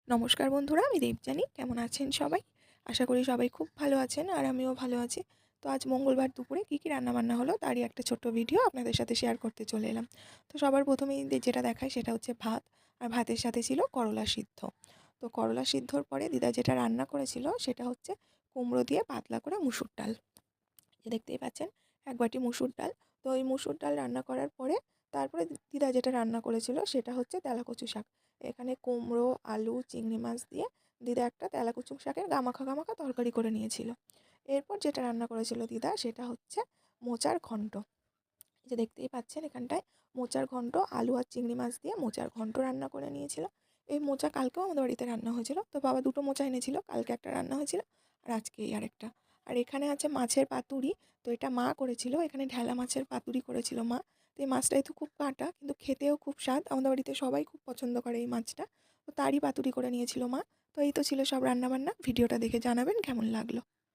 নমস্কার বন্ধুরা, আমি দেবযানী। কেমন আছেন সবাই? আশা করি সবাই খুব ভালো আছেন আর আমিও ভালো আছি। তো আজ মঙ্গলবার দুপুরে কী কী রান্নাবান্না হলো তারই একটা ছোট্ট ভিডিও আপনাদের সাথে শেয়ার করতে চলে এলাম। তো সবার প্রথমেই যেটা দেখায় সেটা হচ্ছে ভাত, আর ভাতের সাথে ছিল করলা সিদ্ধ। তো করলা সিদ্ধর পরে দিদা যেটা রান্না করেছিল সেটা হচ্ছে কুমড়ো দিয়ে পাতলা করে মুসুর ডাল। দেখতেই পাচ্ছেন, এক বাটি মুসুর ডাল। তো এই মুসুর ডাল রান্না করার পরে তারপরে দিদা যেটা রান্না করেছিল সেটা হচ্ছে তেলাকচু শাক। এখানে কুমড়ো, আলু, চিংড়ি মাছ দিয়ে দিদা একটা তেলাকুচু শাকের গামাখা গামাখা তরকারি করে নিয়েছিল। এরপর যেটা রান্না করেছিল দিদা সেটা হচ্ছে মোচার ঘন্ট। এই যে দেখতেই পাচ্ছেন এখানটায় মোচার ঘন্ট, আলু আর চিংড়ি মাছ দিয়ে মোচার ঘন্ট রান্না করে নিয়েছিল। এই মোচা কালকেও আমাদের বাড়িতে রান্না হয়েছিল। তো বাবা দুটো মোচা এনেছিল, কালকে একটা রান্না হয়েছিল আর আজকে এই আরেকটা। আর এখানে আছে মাছের পাতুরি। তো এটা মা করেছিল, এখানে ঢেলা মাছের পাতুরি করেছিল মা। তো এই মাছটাই তো খুব কাঁটা, কিন্তু খেতেও খুব স্বাদ। আমাদের বাড়িতে সবাই খুব পছন্দ করে এই মাছটা। তো তারই পাতুরি করে নিয়েছিল মা। তো এই তো ছিল সব রান্নাবান্না। ভিডিওটা দেখে জানাবেন কেমন লাগলো।